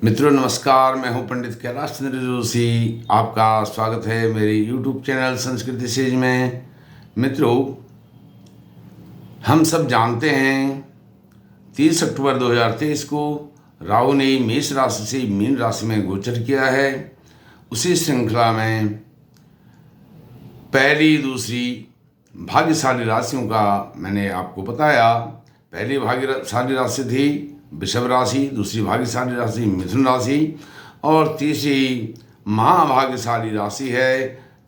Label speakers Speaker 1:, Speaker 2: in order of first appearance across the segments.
Speaker 1: मित्रों नमस्कार, मैं हूं पंडित कैलाश चंद्र जोशी। आपका स्वागत है मेरे YouTube चैनल संस्कृति सेज में। मित्रों, हम सब जानते हैं 30 अक्टूबर 2023 को राहु ने मेष राशि से मीन राशि में गोचर किया है। उसी श्रृंखला में पहली दूसरी भाग्यशाली राशियों का मैंने आपको बताया। पहली भाग्यशाली राशि थी वृषभ राशि, दूसरी भाग्यशाली राशि मिथुन राशि और तीसरी महाभाग्यशाली राशि है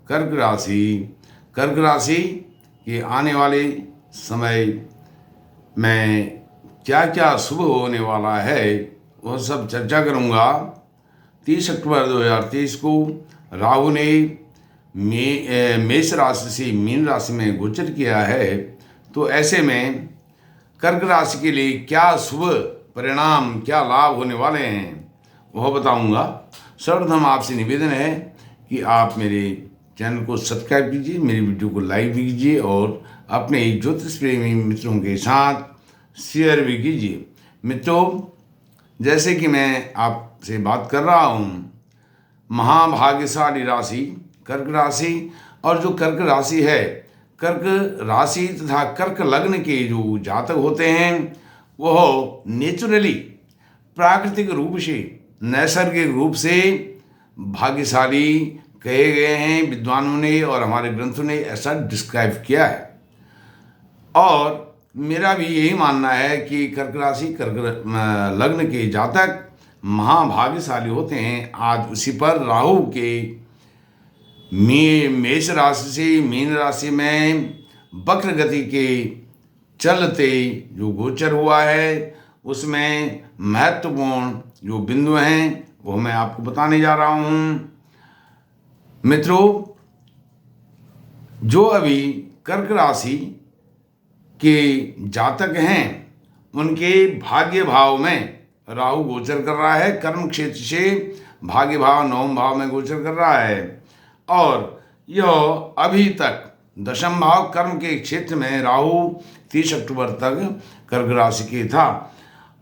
Speaker 1: कर्क राशि। कर्क राशि के आने वाले समय में क्या क्या शुभ होने वाला है वह सब चर्चा करूंगा। 30 अक्टूबर 2023 को राहु ने मेष राशि से मीन राशि में गोचर किया है, तो ऐसे में कर्क राशि के लिए क्या शुभ परिणाम, क्या लाभ होने वाले हैं वह बताऊंगा। सर्वप्रथम आपसे निवेदन है कि आप मेरे चैनल को सब्सक्राइब कीजिए, मेरी वीडियो को लाइक भी कीजिए और अपने ज्योतिष प्रेमी मित्रों के साथ शेयर भी कीजिए। मित्रों, जैसे कि मैं आपसे बात कर रहा हूँ, महाभाग्यशाली राशि कर्क राशि, और जो कर्क राशि है, कर्क राशि तथा कर्क लग्न के जो जातक होते हैं वह नेचुरली प्राकृतिक रूप से, नैसर्गिक रूप से भाग्यशाली कहे गए हैं विद्वानों ने, और हमारे ग्रंथों ने ऐसा डिस्क्राइब किया है। और मेरा भी यही मानना है कि कर्क राशि कर्क लग्न के जातक महाभाग्यशाली होते हैं। आज उसी पर राहु के मेष राशि से मीन राशि में वक्र गति के चलते जो गोचर हुआ है, उसमें महत्वपूर्ण जो बिंदु हैं वो मैं आपको बताने जा रहा हूँ। मित्रों, जो अभी कर्क राशि के जातक हैं उनके भाग्य भाव में राहु गोचर कर रहा है। कर्म क्षेत्र से भाग्य भाव नवम भाव में गोचर कर रहा है, और यह अभी तक दशम भाव कर्म के क्षेत्र में राहु 30 अक्टूबर तक कर्क राशि के था।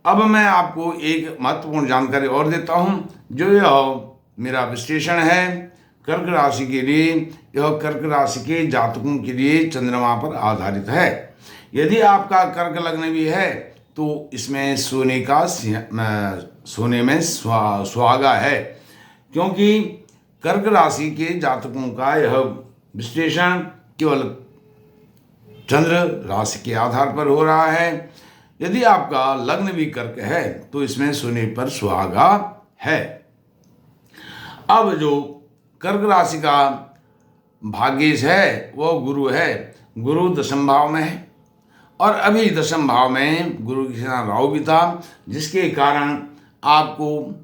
Speaker 1: अब मैं आपको एक महत्वपूर्ण जानकारी और देता हूँ, जो यह मेरा विश्लेषण है कर्क राशि के लिए। यह कर्क राशि के जातकों के लिए चंद्रमा पर आधारित है। यदि आपका कर्क लग्न भी है तो इसमें सोने में सुहागा है, क्योंकि कर्क राशि के जातकों का यह विश्लेषण केवल चंद्र राशि के आधार पर हो रहा है। यदि आपका लग्न भी कर्क है तो इसमें सोने पर सुहागा है। अब जो कर्क राशि का भाग्येश है वह गुरु है। गुरु दशम भाव में है, और अभी दशम भाव में गुरु के साथ राहु भी था, जिसके कारण आपको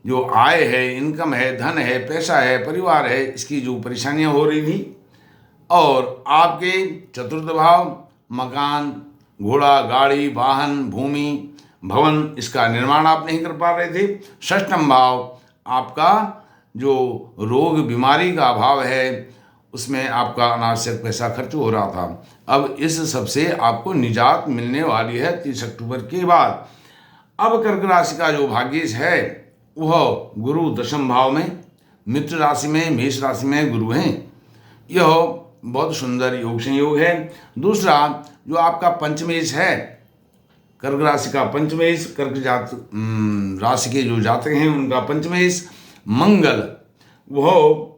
Speaker 1: जो आय है, इनकम है, धन है, पैसा है, परिवार है, इसकी जो परेशानियां हो रही थी, और आपके चतुर्थ भाव मकान, घोड़ा, गाड़ी, वाहन, भूमि, भवन, इसका निर्माण आप नहीं कर पा रहे थे। षष्ठम भाव आपका जो रोग बीमारी का भाव है, उसमें आपका अनावश्यक पैसा खर्च हो रहा था। अब इस सब से आपको निजात मिलने वाली है 30 अक्टूबर के बाद। अब कर्क राशि का जो भाग्येश है वह गुरु दशम भाव में, मित्र राशि में, मेष राशि में गुरु हैं। यह बहुत सुंदर योग संयोग है। दूसरा, जो आपका पंचमेश है, कर्क राशि का पंचमेश, कर्क राशि के जो जातक हैं उनका पंचमेश मंगल, वह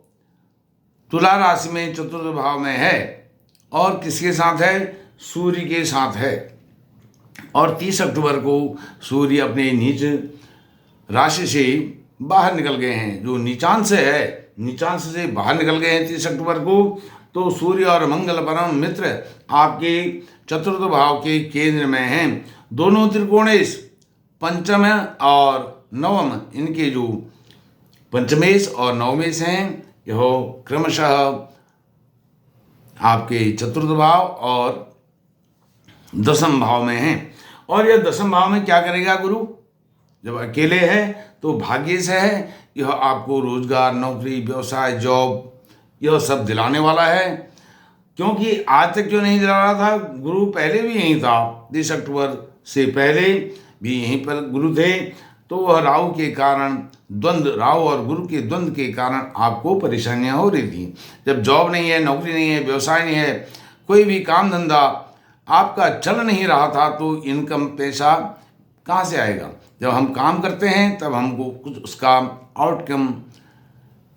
Speaker 1: तुला राशि में चतुर्थ भाव में है, और किसके साथ है? सूर्य के साथ है। और 30 अक्टूबर को सूर्य अपने नीच राशि से बाहर निकल गए हैं। जो नीचांश है, नीचांश से बाहर निकल गए हैं 30 अक्टूबर को। तो सूर्य और मंगल परम मित्र आपके चतुर्थ भाव के केंद्र में हैं। दोनों त्रिकोणेश पंचम और नवम, इनके जो पंचमेश और नवमेश हैं, यह क्रमशः आपके चतुर्थ भाव और दशम भाव में हैं। और यह दशम भाव में क्या करेगा गुरु? जब अकेले है तो भाग्य से है, यह आपको रोजगार, नौकरी, व्यवसाय, जॉब, यह सब दिलाने वाला है। क्योंकि आज तक क्यों नहीं दिला रहा था? गुरु पहले भी यहीं था, 30 अक्टूबर से पहले भी यहीं पर गुरु थे। तो वह राहु के कारण द्वंद्व, राहु और गुरु के द्वंद्व के कारण आपको परेशानियां हो रही थी। जब जॉब नहीं है, नौकरी नहीं है, व्यवसाय नहीं है, कोई भी काम धंधा आपका चल नहीं रहा था, तो इनकम पैसा कहाँ से आएगा? जब हम काम करते हैं तब हमको कुछ उसका आउटकम,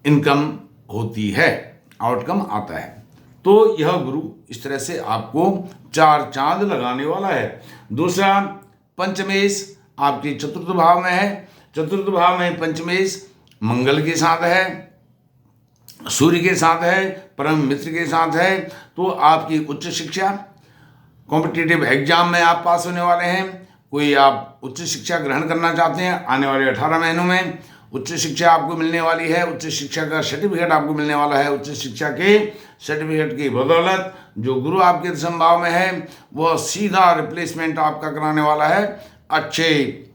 Speaker 1: इनकम होती है, आउटकम आता है। तो यह गुरु इस तरह से आपको 4 चांद लगाने वाला है। दूसरा, पंचमेश आपके चतुर्थ भाव में है। चतुर्थ भाव में पंचमेश मंगल के साथ है, सूर्य के साथ है, परम मित्र के साथ है। तो आपकी उच्च शिक्षा, कॉम्पिटिटिव एग्जाम में आप पास होने वाले हैं। कोई आप उच्च शिक्षा ग्रहण करना चाहते हैं, आने वाले 18 महीनों में उच्च शिक्षा आपको मिलने वाली है। उच्च शिक्षा का सर्टिफिकेट आपको मिलने वाला है। उच्च शिक्षा के सर्टिफिकेट की बदौलत जो गुरु आपके दशम भाव में है वह सीधा रिप्लेसमेंट आपका कराने वाला है। अच्छे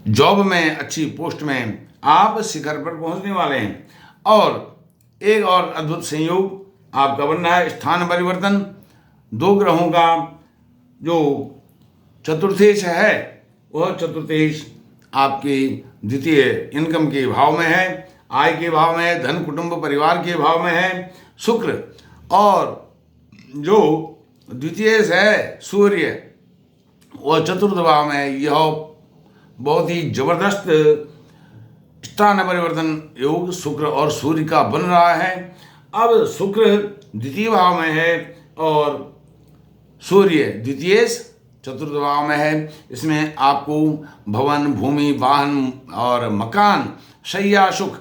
Speaker 1: जॉब में, अच्छी पोस्ट में आप शिखर पर पहुंचने वाले हैं। और एक और अद्भुत संयोग आपका बन रहा है, स्थान परिवर्तन। 2 ग्रहों का जो चतुर्थेश है वह चतुर्थेश आपके द्वितीय इनकम के भाव में है, आय के भाव में है, धन कुटुंब परिवार के भाव में है शुक्र। और जो द्वितीयेश है सूर्य, वह चतुर्थ भाव में है। यह बहुत ही जबरदस्त स्थान परिवर्तन योग शुक्र और सूर्य का बन रहा है। अब शुक्र द्वितीय भाव में है और सूर्य द्वितीयेश चतुर्थ भाव में है। इसमें आपको भवन, भूमि, वाहन और मकान, शैया सुख,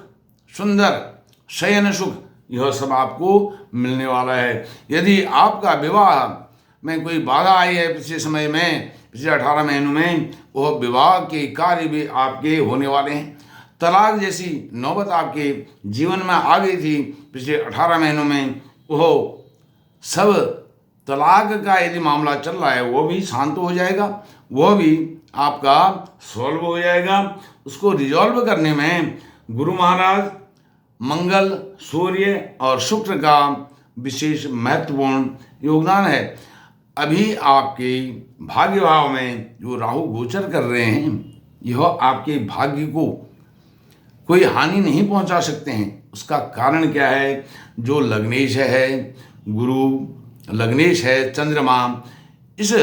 Speaker 1: सुंदर शयन सुख, यह सब आपको मिलने वाला है। यदि आपका विवाह में कोई बाधा आई है पिछले समय में, पिछले 18 महीनों में, वह विवाह के कार्य भी आपके होने वाले हैं। तलाक जैसी नौबत आपके जीवन में आ गई थी पिछले 18 महीनों में, वह सब तलाक का यदि मामला चल रहा है वो भी शांत हो जाएगा, वह भी आपका सॉल्व हो जाएगा। उसको रिजॉल्व करने में गुरु महाराज, मंगल, सूर्य और शुक्र का विशेष महत्वपूर्ण योगदान है। अभी आपके भाग्य भाव में जो राहु गोचर कर रहे हैं, यह आपके भाग्य को कोई हानि नहीं पहुंचा सकते हैं। उसका कारण क्या है? जो लग्नेश है, गुरु लग्नेश है, चंद्रमा, इस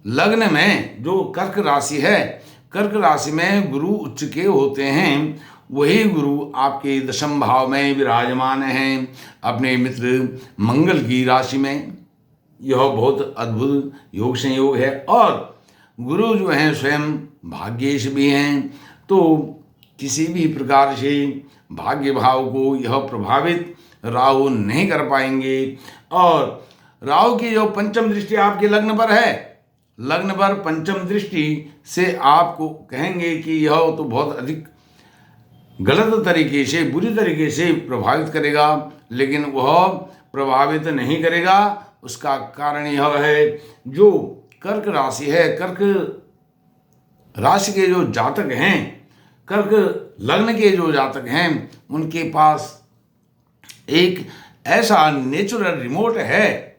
Speaker 1: लग्न में जो कर्क राशि है, कर्क राशि में गुरु उच्च के होते हैं। वही गुरु आपके दशम भाव में विराजमान हैं अपने मित्र मंगल की राशि में। यह बहुत अद्भुत योग संयोग है। और गुरु जो हैं स्वयं भाग्येश भी हैं, तो किसी भी प्रकार से भाग्य भाव को यह प्रभावित राहु नहीं कर पाएंगे। और राहु की जो पंचम दृष्टि आपके लग्न पर है, लग्न पर पंचम दृष्टि से आपको कहेंगे कि यह तो बहुत अधिक गलत तरीके से, बुरी तरीके से प्रभावित करेगा, लेकिन वह प्रभावित नहीं करेगा। उसका कारण यह है, जो कर्क राशि है, कर्क राशि के जो जातक हैं, कर्क लग्न के जो जातक हैं, उनके पास एक ऐसा नेचुरल रिमोट है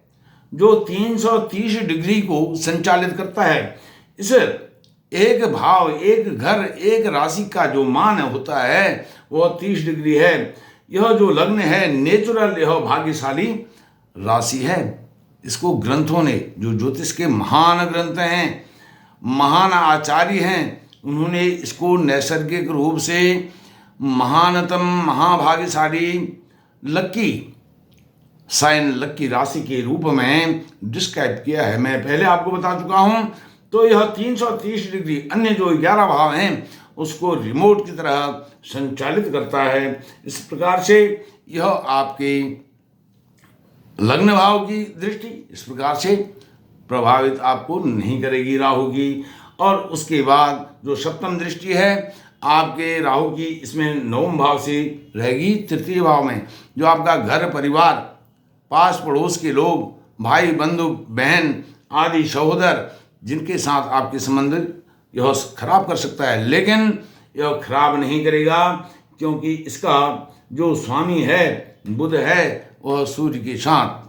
Speaker 1: जो 330 डिग्री को संचालित करता है। इस एक भाव, एक घर, एक राशि का जो मान होता है वह 30 डिग्री है। यह जो लग्न है नेचुरल, यह भाग्यशाली राशि है। इसको ग्रंथों ने, जो ज्योतिष के महान ग्रंथ हैं, महान आचार्य हैं, उन्होंने इसको नैसर्गिक रूप से महानतम, महाभाग्यशाली लक्की साइन, लक्की राशि के रूप में डिस्क्राइब किया है। मैं पहले आपको बता चुका हूं। तो यह 330 डिग्री अन्य जो 11 भाव हैं उसको रिमोट की तरह संचालित करता है। इस प्रकार से यह आपके लग्न भाव की दृष्टि इस प्रकार से प्रभावित आपको नहीं करेगी राहु की। और उसके बाद जो सप्तम दृष्टि है आपके राहु की, इसमें नवम भाव से रहेगी, तृतीय भाव में। जो आपका घर परिवार, पास पड़ोस के लोग, भाई बंधु बहन आदि सहोदर, जिनके साथ आपके संबंध यह खराब कर सकता है, लेकिन यह खराब नहीं करेगा, क्योंकि इसका जो स्वामी है बुध है, वह सूर्य के साथ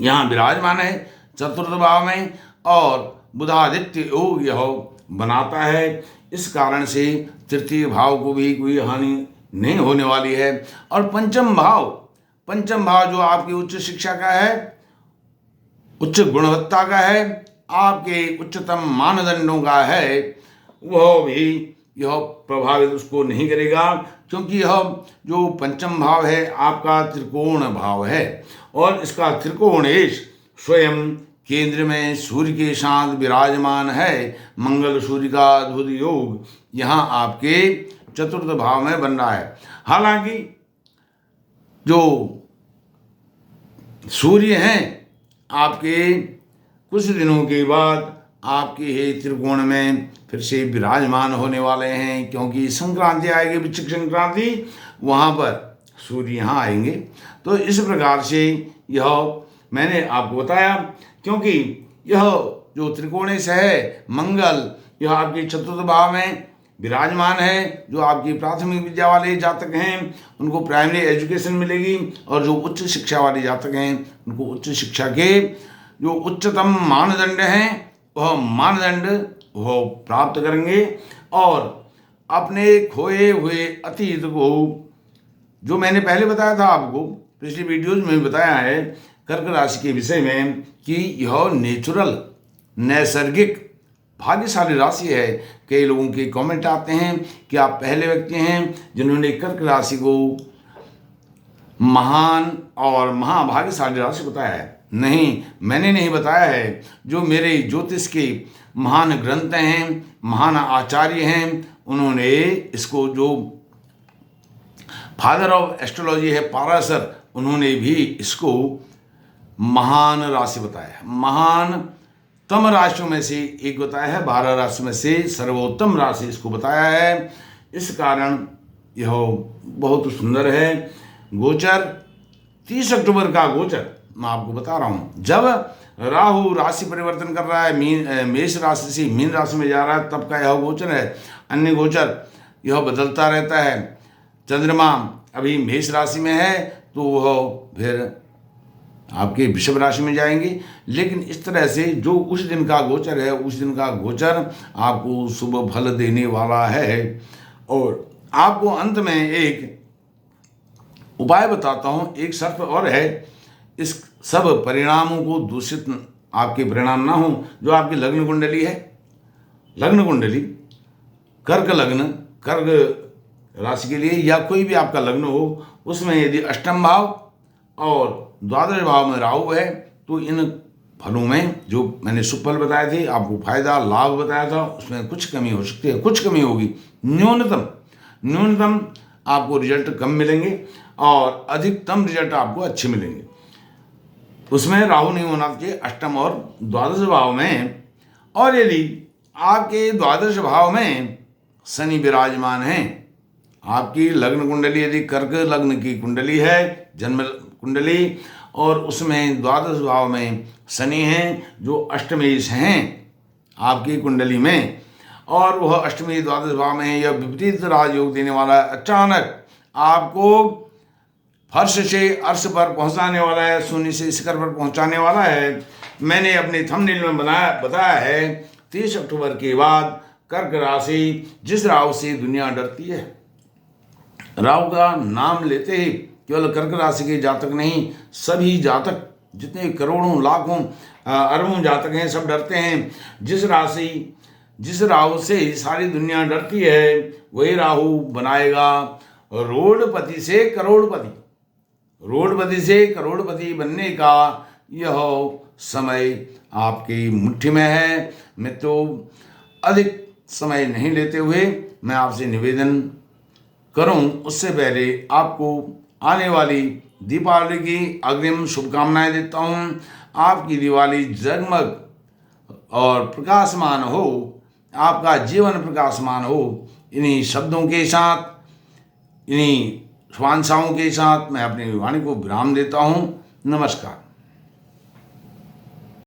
Speaker 1: यहाँ विराजमान है चतुर्थ भाव में। और बुधादित्य योग यह बनाता है। इस कारण से तृतीय भाव को भी कोई हानि नहीं होने वाली है। और पंचम भाव जो आपकी उच्च शिक्षा का है, उच्च गुणवत्ता का है, आपके उच्चतम मानदंडों का है, वह भी यह प्रभावित उसको नहीं करेगा, क्योंकि यह जो पंचम भाव है आपका त्रिकोण भाव है और इसका त्रिकोणेश स्वयं केंद्र में सूर्य के साथ विराजमान है। मंगल सूर्य का अद्भुत योग यहाँ आपके चतुर्थ भाव में बन रहा है। हालांकि जो सूर्य हैं आपके कुछ दिनों के बाद आपके ही त्रिकोण में फिर से विराजमान होने वाले हैं, क्योंकि संक्रांति आएगी, वृश्चिक संक्रांति, वहाँ पर सूर्य यहाँ आएंगे। तो इस प्रकार से यह मैंने आपको बताया, क्योंकि यह जो त्रिकोणेश है मंगल, यह आपके चतुर्थ भाव में विराजमान है। जो आपकी प्राथमिक विद्या वाले जातक हैं उनको प्राइमरी एजुकेशन मिलेगी, और जो उच्च शिक्षा वाले जातक हैं उनको उच्च शिक्षा के जो उच्चतम मानदंड हैं वह मानदंड वो प्राप्त करेंगे। और अपने खोए हुए अतीत को, जो मैंने पहले बताया था आपको, पिछली वीडियोज में बताया है कर्क राशि के विषय में कि यह नेचुरल नैसर्गिक भाग्यशाली राशि है। कई लोगों के कमेंट आते हैं कि आप पहले व्यक्ति हैं जिन्होंने कर्क राशि को महान और महाभाग्यशाली राशि बताया है। नहीं, मैंने नहीं बताया है। जो मेरे ज्योतिष के महान ग्रंथ हैं, महान आचार्य हैं, उन्होंने इसको, जो फादर ऑफ एस्ट्रोलॉजी है पाराशर, उन्होंने भी इसको महान राशि बताया है। महानतम राशियों में से एक बताया है, 12 राशि में से सर्वोत्तम राशि इसको बताया है। इस कारण यह बहुत सुंदर है। गोचर 30 अक्टूबर का गोचर मैं आपको बता रहा हूँ। जब राहु राशि परिवर्तन कर रहा है, मेष राशि से मीन राशि में जा रहा है, तब का यह गोचर है। अन्य गोचर यह बदलता रहता है। चंद्रमा अभी मेष राशि में है तो वह फिर आपके वृषभ राशि में जाएंगे। लेकिन इस तरह से जो उस दिन का गोचर है, उस दिन का गोचर आपको शुभ फल देने वाला है। और आपको अंत में एक उपाय बताता हूँ, एक शर्त और है। इस सब परिणामों को दूषित आपके परिणाम ना हो। जो आपकी लग्न कुंडली है, लग्न कुंडली कर्क लग्न, कर्क राशि के लिए, या कोई भी आपका लग्न हो, उसमें यदि अष्टम भाव और द्वादश भाव में राहु है, तो इन फलों में जो मैंने शुभ फल बताए थे, आपको फायदा लाभ बताया था, उसमें कुछ कमी हो सकती है, कुछ कमी होगी। न्यूनतम आपको रिजल्ट कम मिलेंगे और अधिकतम रिजल्ट आपको अच्छे मिलेंगे। उसमें राहु नहीं होना चाहिए अष्टम और द्वादश भाव में। और यदि आपके द्वादश भाव में शनि विराजमान है, आपकी लग्न कुंडली यदि कर्क लग्न की कुंडली है, जन्म कुंडली, और उसमें द्वादश भाव में शनि हैं जो अष्टमेश हैं आपकी कुंडली में, और वह अष्टमी द्वादश भाव में यह विपरीत राजयोग देने वाला है। अचानक आपको फर्श से अर्श पर पहुंचाने वाला है, शून्य से शिखर पर पहुंचाने वाला है। मैंने अपने थंबनेल में बताया है 30 अक्टूबर के बाद कर्क राशि, जिस राहु से दुनिया डरती है, राहु का नाम लेते ही केवल कर्क राशि के जातक नहीं, सभी जातक, जितने करोड़ों लाखों अरबों जातक हैं, सब डरते हैं। जिस राहु से सारी दुनिया डरती है, वही राहु बनाएगा रोडपति से करोड़पति बनने का यह समय आपकी मुट्ठी में है। मैं तो अधिक समय नहीं लेते हुए मैं आपसे निवेदन करूं, उससे पहले आपको आने वाली दीपावली की अग्रिम शुभकामनाएं देता हूं। आपकी दिवाली जगमग और प्रकाशमान हो, आपका जीवन प्रकाशमान हो। इन्हीं शब्दों के साथ, इन्हीं शुभांशाओं के साथ मैं अपनी वाणी को विराम देता हूँ। नमस्कार।